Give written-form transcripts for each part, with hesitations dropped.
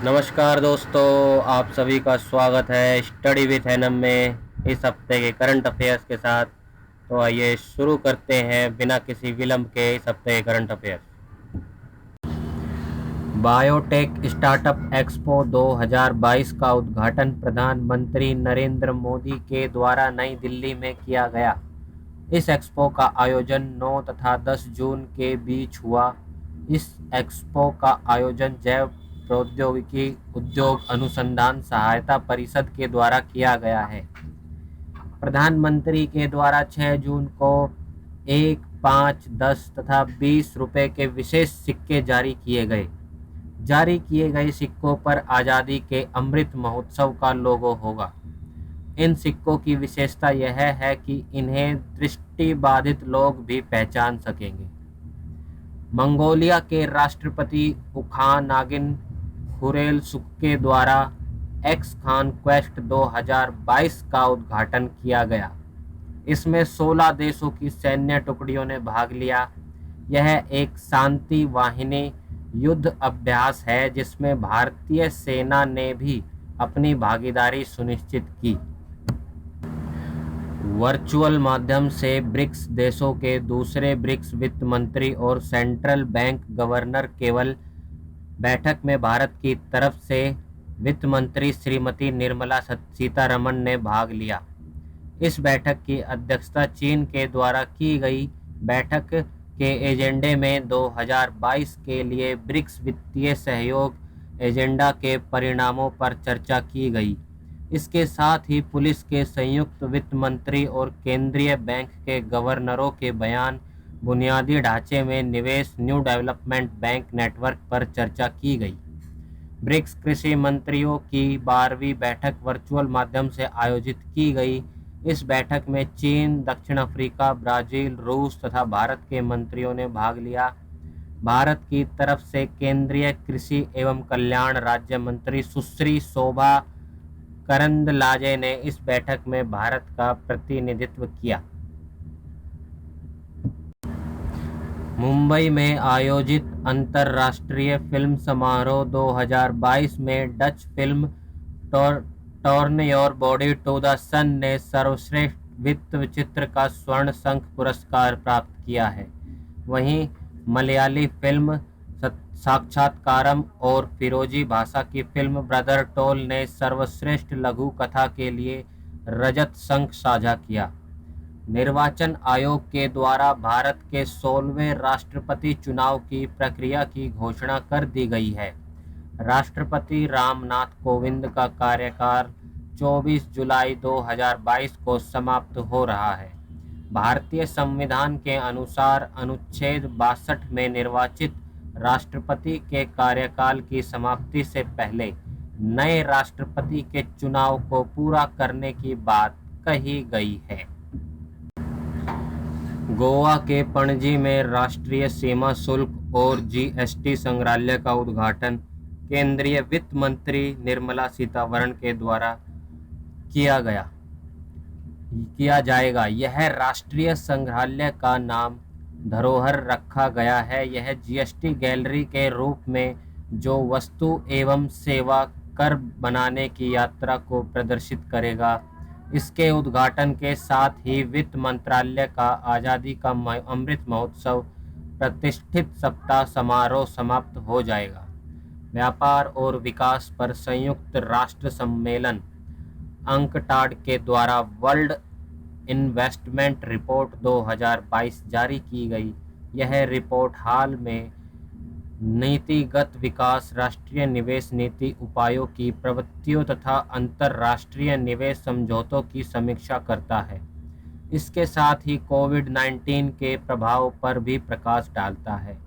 नमस्कार दोस्तों, आप सभी का स्वागत है स्टडी विथ एनम में इस हफ्ते के करंट अफेयर्स के साथ। तो आइए शुरू करते हैं बिना किसी विलंब के इस हफ्ते के current affairs. Biotech startup expo 2022 का उद्घाटन प्रधानमंत्री नरेंद्र मोदी के द्वारा नई दिल्ली में किया गया। इस एक्सपो का आयोजन 9 तथा 10 जून के बीच हुआ। इस एक्सपो का आयोजन जैव प्रौद्योगिकी उद्योग अनुसंधान सहायता परिषद के द्वारा किया गया है। प्रधानमंत्री के द्वारा 6 जून को 1, 5, 10 तथा 20 रुपए के विशेष सिक्के जारी किए गए। जारी किए गए सिक्कों पर आज़ादी के अमृत महोत्सव का लोगो होगा। इन सिक्कों की विशेषता यह है कि इन्हें दृष्टिबाधित लोग भी पहचान सकेंगे। मंगोलिया के राष्ट्रपति उखानागिन खुरेलसुख के द्वारा एक्स कॉन्क्वेस्ट 2022 का उद्घाटन किया गया। इसमें 16 देशों की सैन्य टुकड़ियों ने भाग लिया। यह एक शांति वाहिनी युद्ध अभ्यास है जिसमें भारतीय सेना ने भी अपनी भागीदारी सुनिश्चित की। वर्चुअल माध्यम से ब्रिक्स देशों के दूसरे ब्रिक्स वित्त मंत्री और सेंट्रल बैंक गवर्नर केवल बैठक में भारत की तरफ से वित्त मंत्री श्रीमती निर्मला सीतारमण ने भाग लिया। इस बैठक की अध्यक्षता चीन के द्वारा की गई। बैठक के एजेंडे में 2022 के लिए ब्रिक्स वित्तीय सहयोग एजेंडा के परिणामों पर चर्चा की गई। इसके साथ ही पुलिस के संयुक्त वित्त मंत्री और केंद्रीय बैंक के गवर्नरों के बयान, बुनियादी ढांचे में निवेश, न्यू डेवलपमेंट बैंक नेटवर्क पर चर्चा की गई। ब्रिक्स कृषि मंत्रियों की 12वीं बैठक वर्चुअल माध्यम से आयोजित की गई। इस बैठक में चीन, दक्षिण अफ्रीका, ब्राजील, रूस तथा भारत के मंत्रियों ने भाग लिया। भारत की तरफ से केंद्रीय कृषि एवं कल्याण राज्य मंत्री सुश्री शोभा करंदलाजे ने इस बैठक में भारत का प्रतिनिधित्व किया। मुंबई में आयोजित अंतर्राष्ट्रीय फिल्म समारोह 2022 में Dutch film turn your body to the sun ने सर्वश्रेष्ठ वित्त चित्र का स्वर्ण शंख पुरस्कार प्राप्त किया है। वहीं मलयाली फिल्म साक्षात्कारम और फिरोजी भाषा की फिल्म ब्रदर टोल ने सर्वश्रेष्ठ लघु कथा के लिए रजत शंख साझा किया। निर्वाचन आयोग के द्वारा भारत के 16वें राष्ट्रपति चुनाव की प्रक्रिया की घोषणा कर दी गई है। राष्ट्रपति रामनाथ कोविंद का कार्यकाल 24 जुलाई 2022 को समाप्त हो रहा है। भारतीय संविधान के अनुसार अनुच्छेद 62 में निर्वाचित राष्ट्रपति के कार्यकाल की समाप्ति से पहले नए राष्ट्रपति के चुनाव को पूरा करने की बात कही गई है। गोवा के पणजी में राष्ट्रीय सीमा शुल्क और जीएसटी संग्रहालय का उद्घाटन केंद्रीय वित्त मंत्री निर्मला सीतारमण के द्वारा किया जाएगा। यह राष्ट्रीय संग्रहालय का नाम धरोहर रखा गया है। यह जीएसटी गैलरी के रूप में जो वस्तु एवं सेवा कर बनाने की यात्रा को प्रदर्शित करेगा। इसके उद्घाटन के साथ ही वित्त मंत्रालय का आज़ादी का अमृत महोत्सव प्रतिष्ठित सप्ताह समारोह समाप्त हो जाएगा। व्यापार और विकास पर संयुक्त राष्ट्र सम्मेलन अंकटाड के द्वारा वर्ल्ड इन्वेस्टमेंट रिपोर्ट 2022 जारी की गई। यह रिपोर्ट हाल में नीतिगत विकास, राष्ट्रीय निवेश नीति उपायों की प्रवृत्तियों तथा अंतर्राष्ट्रीय निवेश समझौतों की समीक्षा करता है। इसके साथ ही कोविड-19 के प्रभाव पर भी प्रकाश डालता है।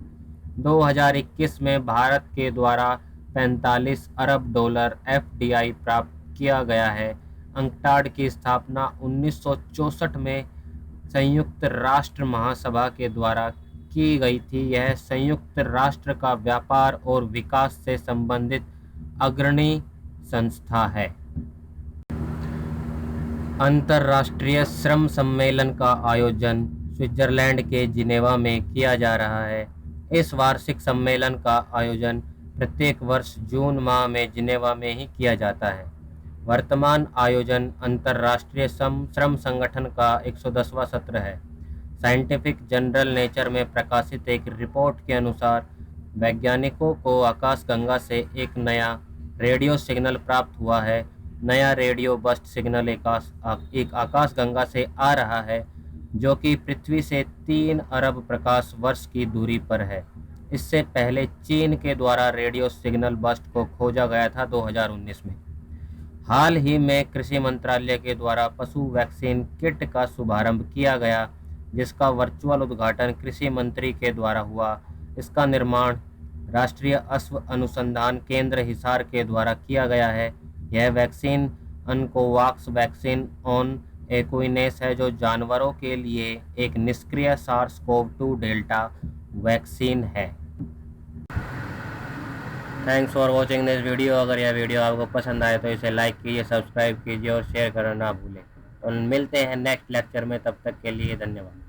2021 में भारत के द्वारा 45 अरब डॉलर एफडीआई प्राप्त किया गया है। अंकटाड की स्थापना 1964 में संयुक्त राष्ट्र महासभा के द्वारा की गई थी। यह संयुक्त राष्ट्र का व्यापार और विकास से संबंधित अग्रणी संस्था है। अंतर्राष्ट्रीय श्रम सम्मेलन का आयोजन स्विट्जरलैंड के जिनेवा में किया जा रहा है। इस वार्षिक सम्मेलन का आयोजन प्रत्येक वर्ष जून माह में जिनेवा में ही किया जाता है। वर्तमान आयोजन अंतर्राष्ट्रीय श्रम संगठन का 110वां सत्र है। साइंटिफिक जर्नल नेचर में प्रकाशित एक रिपोर्ट के अनुसार वैज्ञानिकों को आकाशगंगा से एक नया रेडियो सिग्नल प्राप्त हुआ है। नया रेडियो बस्ट सिग्नल एक आकाशगंगा से आ रहा है जो कि पृथ्वी से 3 अरब प्रकाश वर्ष की दूरी पर है। इससे पहले चीन के द्वारा रेडियो सिग्नल बस्ट को खोजा गया था 2019 में। हाल ही में कृषि मंत्रालय के द्वारा पशु वैक्सीन किट का शुभारंभ किया गया, जिसका वर्चुअल उद्घाटन कृषि मंत्री के द्वारा हुआ। इसका निर्माण राष्ट्रीय अश्व अनुसंधान केंद्र हिसार के द्वारा किया गया है। यह वैक्सीन अनकोवाक्स वैक्सीन ऑन एक्विनेस है, जो जानवरों के लिए एक निष्क्रिय सार्स-कोव-2 डेल्टा वैक्सीन है। Thanks for watching this video. अगर यह वीडियो आपको पसंद आए तो इसे लाइक कीजिए, सब्सक्राइब कीजिए और शेयर करना ना भूलें। तो मिलते हैं नेक्स्ट लेक्चर में, तब तक के लिए धन्यवाद।